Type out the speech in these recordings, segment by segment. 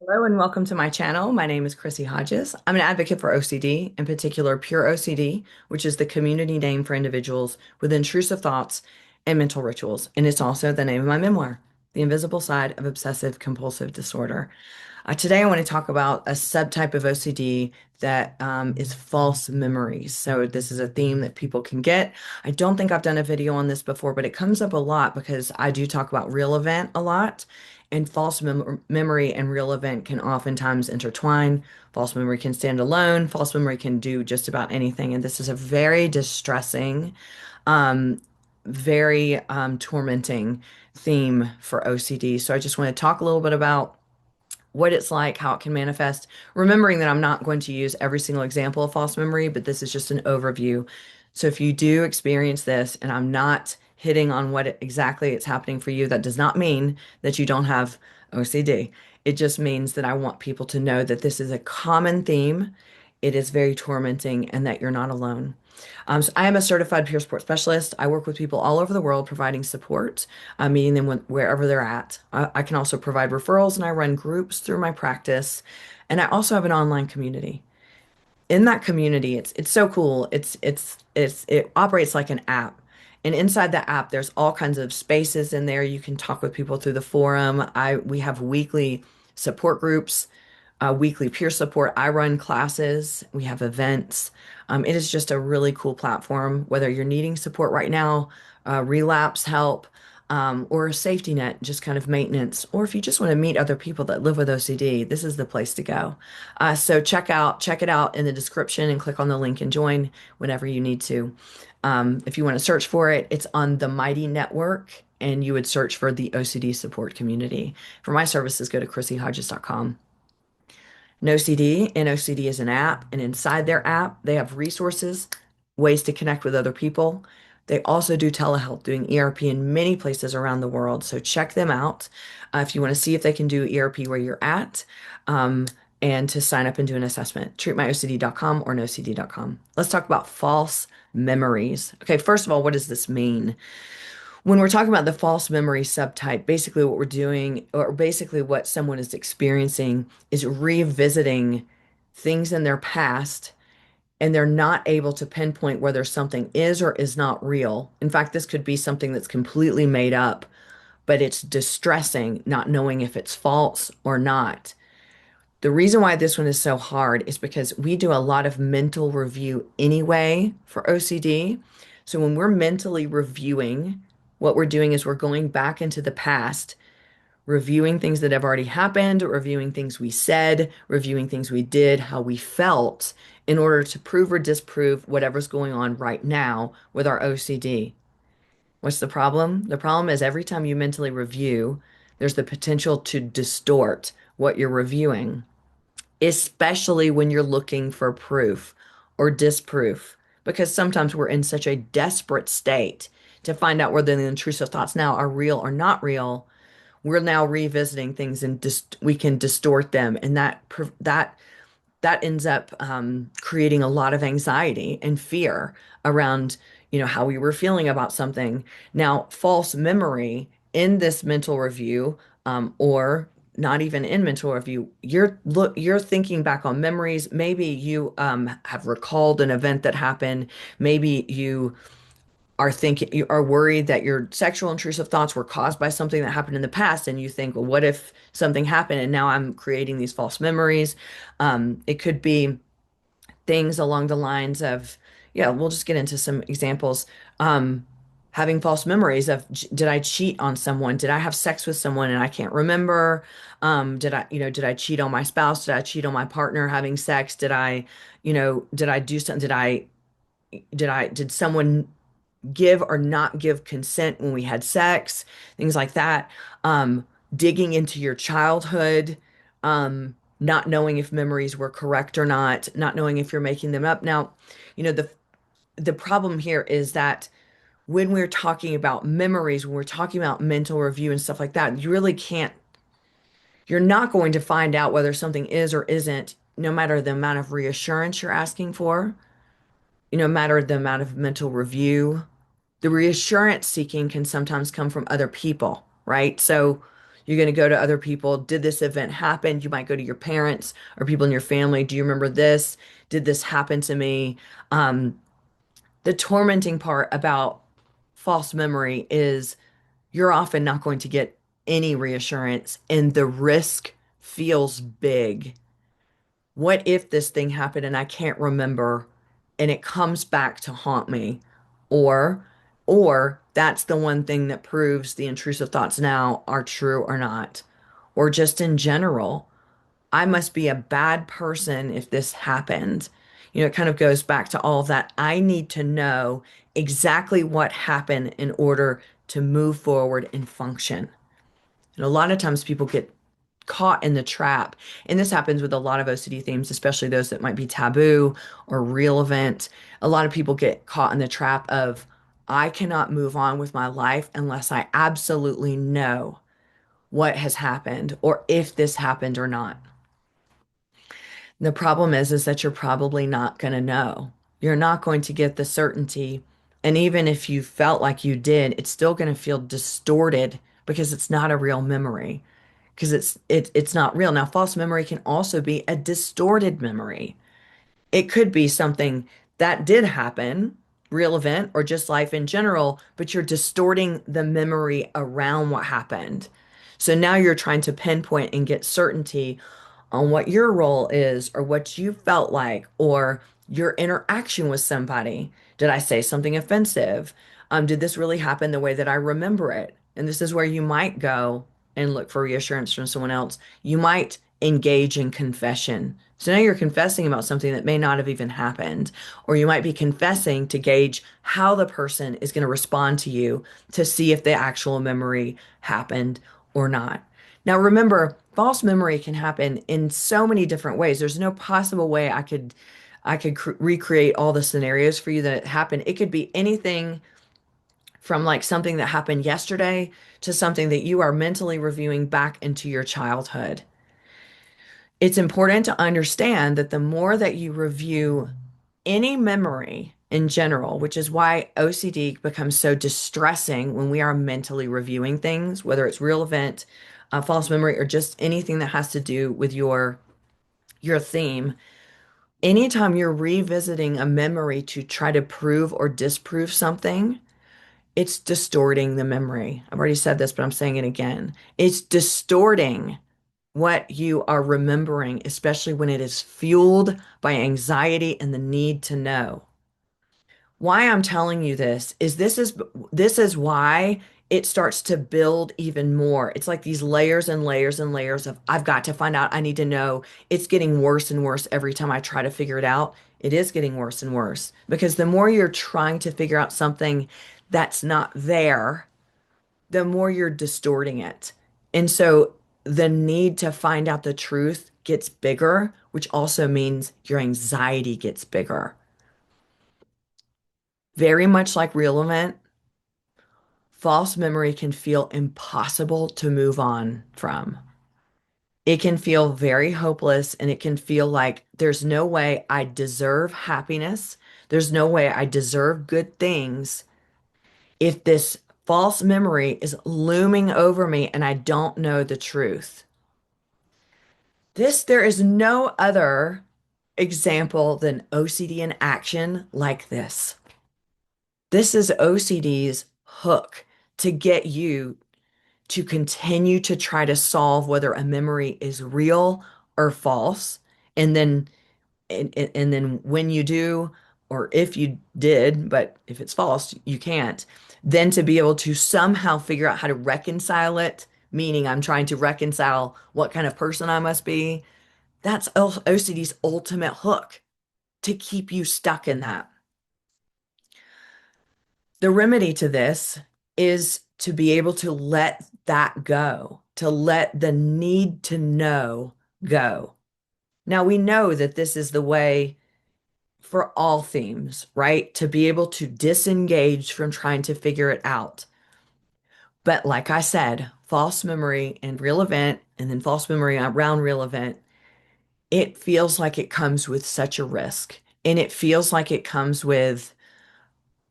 Hello and welcome to my channel. My name is Chrissy Hodges. I'm an advocate for OCD, in particular pure OCD, which is the community name for individuals with intrusive thoughts and mental rituals. And it's also the name of my memoir, The Invisible Side of Obsessive Compulsive Disorder. Today, I want to talk about a subtype of OCD that is false memories. So, this is a theme that people can get. I don't think I've done a video on this before, but it comes up a lot because I do talk about real event a lot, and false memory and real event can oftentimes intertwine. False memory can stand alone, false memory can do just about anything. And this is a very distressing, um, very tormenting theme for OCD. So, I just want to talk a little bit about what it's like, how it can manifest, remembering that I'm not going to use every single example of false memory, but this is just an overview. So if you do experience this and I'm not hitting on exactly it's happening for you, that does not mean that you don't have OCD. It just means that I want people to know that this is a common theme. It is very tormenting and that you're not alone. So I am a certified peer support specialist. I work with people all over the world providing support, meeting them wherever they're at. I can also provide referrals and I run groups through my practice. And I also have an online community. In that community, it's so cool. It operates like an app. And inside the app, there's all kinds of spaces in there. You can talk with people through the forum. We have weekly support groups, weekly peer support. I run classes. We have events. It is just a really cool platform, whether you're needing support right now, relapse help, or a safety net, just kind of maintenance, or if you just want to meet other people that live with OCD, this is the place to go. So check it out in the description and click on the link and join whenever you need to. If you want to search for it, it's on the Mighty Network, and you would search for the OCD support community. For my services, go to chrissyhodges.com. NoCD, NoCD is an app, and inside their app, they have resources, ways to connect with other people. They also do telehealth, doing ERP in many places around the world. So check them out if you want to see if they can do ERP where you're at, um, and to sign up and do an assessment. Treatmyocd.com or nocd.com. Let's talk about false memories. Okay, first of all, what does this mean? When we're talking about the false memory subtype, basically what we're doing, or basically what someone is experiencing, is revisiting things in their past, and they're not able to pinpoint whether something is or is not real. In fact, this could be something that's completely made up, but it's distressing not knowing if it's false or not. The reason why this one is so hard is because we do a lot of mental review anyway for OCD. So when we're mentally reviewing, what we're doing is we're going back into the past, reviewing things that have already happened, reviewing things we said, reviewing things we did, how we felt, in order to prove or disprove whatever's going on right now with our OCD. What's the problem? The problem is every time you mentally review, there's the potential to distort what you're reviewing, especially when you're looking for proof or disproof, because sometimes we're in such a desperate state to find out whether the intrusive thoughts now are real or not real. We're now revisiting things and we can distort them, and that ends up creating a lot of anxiety and fear around, how we were feeling about something. Now, false memory in this mental review, or not even in mental review, you're thinking back on memories. Maybe you have recalled an event that happened. Maybe you are worried that your sexual intrusive thoughts were caused by something that happened in the past, and you think, well, what if something happened and now I'm creating these false memories? It could be things along the lines of, yeah, we'll just get into some examples. Having false memories of, did I cheat on someone? Did I have sex with someone and I can't remember? Did I cheat on my spouse? Did I cheat on my partner having sex? Did I do something? Did someone give or not give consent when we had sex, things like that. Digging into your childhood, not knowing if memories were correct or not, not knowing if you're making them up. Now, you know, the problem here is that when we're talking about memories, when we're talking about mental review and stuff like that, you really can't, you're not going to find out whether something is or isn't, no matter the amount of reassurance you're asking for, no matter the amount of mental review. The reassurance seeking can sometimes come from other people, right? So You're going to go to other people. Did this event happen? You might go to your parents or people in your family. Do you remember this? Did this happen to me? Um, the tormenting part about false memory is you're often not going to get any reassurance, and the risk feels big. What if this thing happened and I can't remember and it comes back to haunt me? Or, or that's the one thing that proves the intrusive thoughts now are true or not. Or just in general, I must be a bad person if this happened. It kind of goes back to all of that. I need to know exactly what happened in order to move forward and function. And a lot of times people get caught in the trap. And this happens with a lot of OCD themes, especially those that might be taboo or relevant. A lot of people get caught in the trap of, I cannot move on with my life unless I absolutely know what has happened or if this happened or not. The problem is that you're probably not going to know. You're not going to get the certainty. And even if you felt like you did, it's still going to feel distorted because it's not a real memory, because it's not real. Now, false memory can also be a distorted memory. It could be something that did happen, real event, or just life in general, but you're distorting the memory around what happened. So now you're trying to pinpoint and get certainty on what your role is or what you felt like or your interaction with somebody. Did I say something offensive? Did this really happen the way that I remember it? And this is where you might go and look for reassurance from someone else. You might engage in confession. So now you're confessing about something that may not have even happened, or you might be confessing to gauge how the person is going to respond to you to see if the actual memory happened or not. Now, remember, false memory can happen in so many different ways. There's no possible way I could recreate all the scenarios for you that it happened. It could be anything from like something that happened yesterday to something that you are mentally reviewing back into your childhood. It's important to understand that the more that you review any memory in general, which is why OCD becomes so distressing when we are mentally reviewing things, whether it's real event, false memory, or just anything that has to do with your theme. Anytime you're revisiting a memory to try to prove or disprove something, it's distorting the memory. I've already said this, but I'm saying it again. It's distorting what you are remembering, especially when it is fueled by anxiety and the need to know. Why I'm telling you this is why it starts to build even more. It's like these layers and layers and layers of I've got to find out, I need to know. It's getting worse and worse every time I try to figure it out. It is getting worse and worse because the more you're trying to figure out something that's not there, the more you're distorting it. And so the need to find out the truth gets bigger, which also means your anxiety gets bigger. Very much like real event, false memory can feel impossible to move on from. It can feel very hopeless and it can feel like there's no way I deserve happiness. There's no way I deserve good things if this false memory is looming over me and I don't know the truth. There is no other example than OCD in action like this. This is OCD's hook to get you to continue to try to solve whether a memory is real or false. And then and then when you do, or if you did, but if it's false, you can't, then to be able to somehow figure out how to reconcile it, meaning I'm trying to reconcile what kind of person I must be. That's OCD's ultimate hook to keep you stuck in that. The remedy to this is to be able to let that go, to let the need to know go. Now, we know that this is the way for all themes, right? To be able to disengage from trying to figure it out. But like I said, false memory and real event, and then false memory around real event, it feels like it comes with such a risk. And it feels like it comes with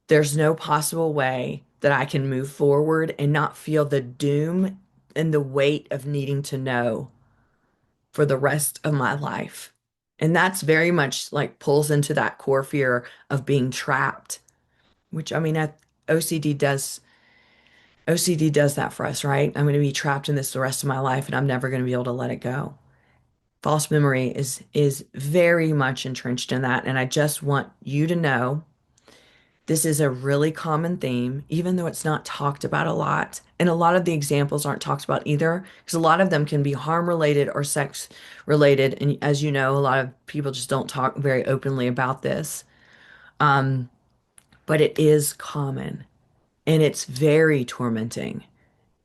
there's no possible way that I can move forward and not feel the doom and the weight of needing to know for the rest of my life. And that's very much like pulls into that core fear of being trapped, which I mean, OCD does OCD does that for us, right? I'm going to be trapped in this the rest of my life and I'm never going to be able to let it go. False memory is very much entrenched in that, and I just want you to know this is a really common theme, even though it's not talked about a lot. And a lot of the examples aren't talked about either, because a lot of them can be harm related or sex related. And as you know, a lot of people just don't talk very openly about this. Um, but it is common and it's very tormenting.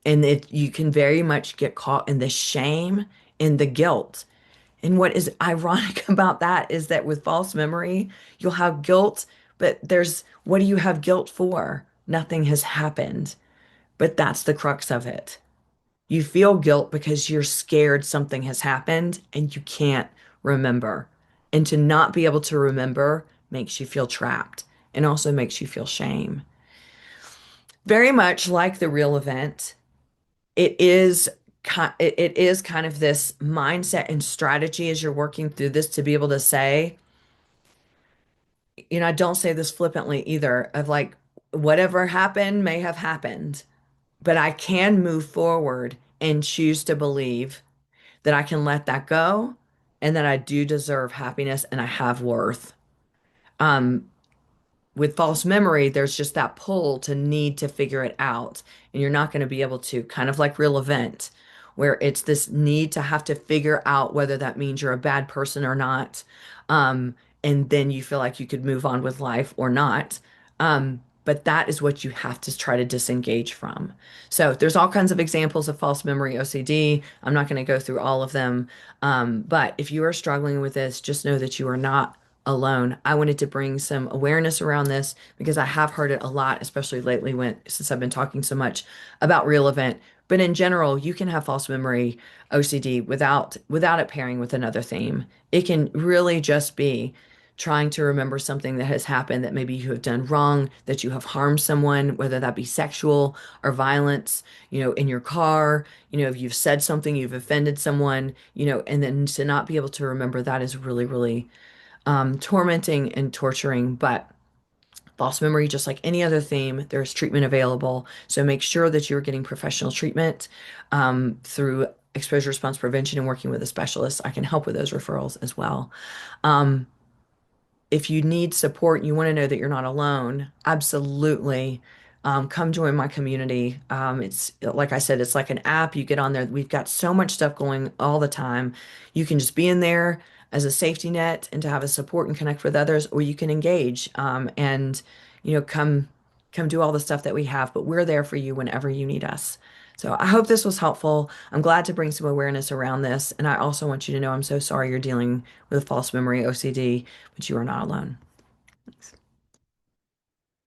And you can very much get caught in the shame and the guilt. And what is ironic about that is that with false memory, you'll have guilt, but what do you have guilt for? Nothing has happened. But that's the crux of it. You feel guilt because you're scared something has happened and you can't remember. And to not be able to remember makes you feel trapped and also makes you feel shame. Very much like the real event, it is kind of this mindset and strategy as you're working through this to be able to say, I don't say this flippantly either, of like, whatever happened may have happened, but I can move forward and choose to believe that I can let that go and that I do deserve happiness and I have worth. Um, with false memory, there's just that pull to need to figure it out. And you're not going to be able to, kind of like real event, where it's this need to have to figure out whether that means you're a bad person or not. Um, and then you feel like you could move on with life or not. But that is what you have to try to disengage from. So there's all kinds of examples of false memory OCD. I'm not going to go through all of them. But if you are struggling with this, just know that you are not alone. I wanted to bring some awareness around this because I have heard it a lot, especially lately since I've been talking so much about real event. But in general, you can have false memory OCD without it pairing with another theme. It can really just be trying to remember something that has happened that maybe you have done wrong, that you have harmed someone, whether that be sexual or violence, in your car, if you've said something, you've offended someone, and then to not be able to remember that is really, really tormenting and torturing. But false memory, just like any other theme, there's treatment available. So make sure that you're getting professional treatment through exposure response prevention and working with a specialist. I can help with those referrals as well. Um, if you need support and you want to know that you're not alone, absolutely come join my community. It's like I said, it's like an app. You get on there. We've got so much stuff going all the time. You can just be in there as a safety net and to have a support and connect with others, or you can engage and come do all the stuff that we have. But we're there for you whenever you need us. So I hope this was helpful. I'm glad to bring some awareness around this. And I also want you to know I'm so sorry you're dealing with false memory OCD, but you are not alone. Thanks.